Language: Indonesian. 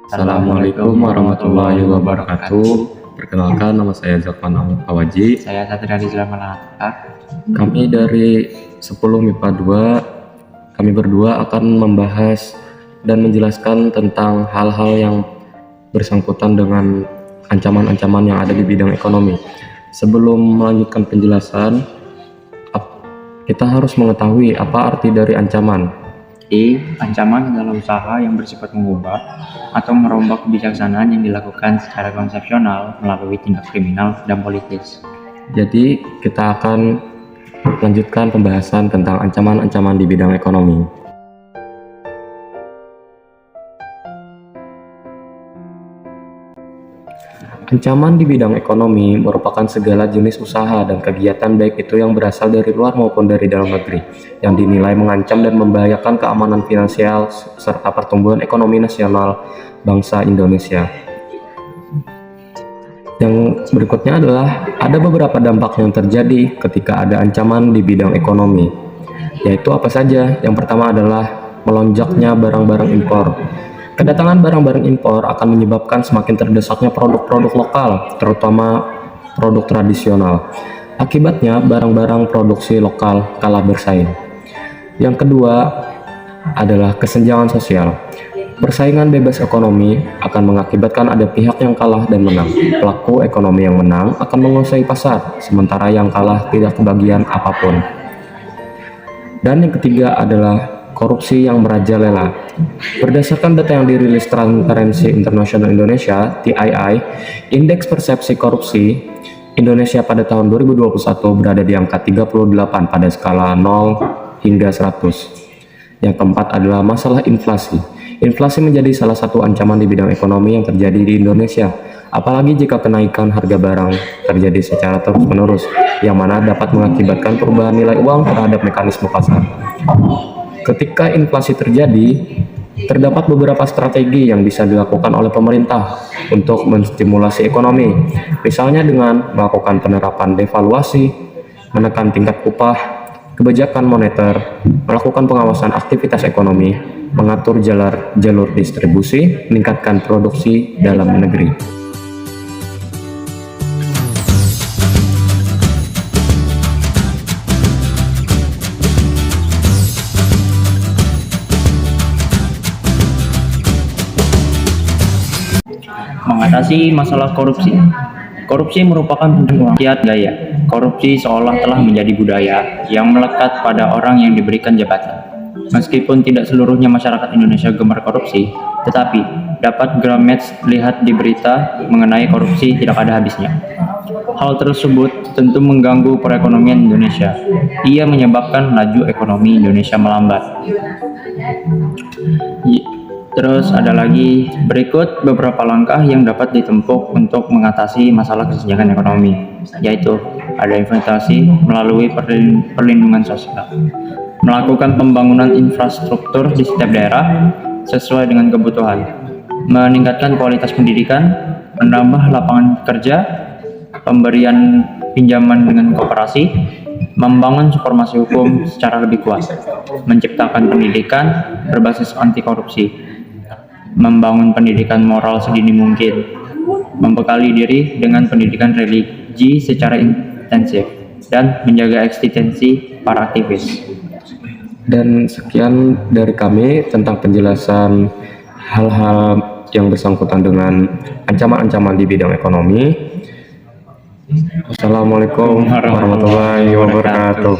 Assalamualaikum warahmatullahi wabarakatuh. Perkenalkan, nama saya Zakwan Ahmad Awaji. Saya Satria Rizal Malaka. Kami dari 10 MIPA 2, kami berdua akan membahas dan menjelaskan tentang hal-hal yang bersangkutan dengan ancaman-ancaman yang ada di bidang ekonomi. Sebelum melanjutkan penjelasan, kita harus mengetahui apa arti dari ancaman. Ancaman adalah usaha yang bersifat mengubah atau merombak kebijaksanaan yang dilakukan secara konsepsional melalui tindak kriminal dan politis. Jadi, kita akan lanjutkan pembahasan tentang ancaman-ancaman di bidang ekonomi. Ancaman di bidang ekonomi merupakan segala jenis usaha dan kegiatan baik itu yang berasal dari luar maupun dari dalam negeri yang dinilai mengancam dan membahayakan keamanan finansial serta pertumbuhan ekonomi nasional bangsa Indonesia. Yang berikutnya adalah ada beberapa dampak yang terjadi ketika ada ancaman di bidang ekonomi, yaitu apa saja? Yang pertama adalah melonjaknya barang-barang impor. Kedatangan barang-barang impor akan menyebabkan semakin terdesaknya produk-produk lokal, terutama produk tradisional. Akibatnya, barang-barang produksi lokal kalah bersaing. Yang kedua adalah kesenjangan sosial. Persaingan bebas ekonomi akan mengakibatkan ada pihak yang kalah dan menang. Pelaku ekonomi yang menang akan menguasai pasar, sementara yang kalah tidak kebagian apapun. Dan yang ketiga adalah korupsi yang merajalela. Berdasarkan data yang dirilis Transparency International Indonesia (TII), indeks persepsi korupsi Indonesia pada tahun 2021 berada di angka 38 pada skala 0 hingga 100. Yang keempat adalah masalah inflasi. Inflasi menjadi salah satu ancaman di bidang ekonomi yang terjadi di Indonesia, apalagi jika kenaikan harga barang terjadi secara terus-menerus, yang mana dapat mengakibatkan perubahan nilai uang terhadap mekanisme pasar. Ketika inflasi terjadi, terdapat beberapa strategi yang bisa dilakukan oleh pemerintah untuk menstimulasi ekonomi, misalnya dengan melakukan penerapan devaluasi, menekan tingkat upah, kebijakan moneter, melakukan pengawasan aktivitas ekonomi, mengatur jalur distribusi, meningkatkan produksi dalam negeri. Mengatasi masalah korupsi. Korupsi merupakan kiat gaya. Korupsi seolah telah menjadi budaya yang melekat pada orang yang diberikan jabatan. Meskipun tidak seluruhnya masyarakat Indonesia gemar korupsi, tetapi dapat Gramet lihat di berita mengenai korupsi tidak ada habisnya. Hal tersebut tentu mengganggu perekonomian Indonesia. Ia menyebabkan laju ekonomi Indonesia melambat. Terus ada lagi berikut beberapa langkah yang dapat ditempuh untuk mengatasi masalah kesenjangan ekonomi, yaitu ada investasi melalui perlindungan sosial, melakukan pembangunan infrastruktur di setiap daerah sesuai dengan kebutuhan, meningkatkan kualitas pendidikan, menambah lapangan kerja, pemberian pinjaman dengan koperasi, membangun supremasi hukum secara lebih kuat, menciptakan pendidikan berbasis anti korupsi, membangun pendidikan moral sedini mungkin, membekali diri dengan pendidikan religi secara intensif, dan menjaga eksistensi para aktivis. Dan sekian dari kami tentang penjelasan hal-hal yang bersangkutan dengan ancaman-ancaman di bidang ekonomi. Wassalamualaikum warahmatullahi wabarakatuh.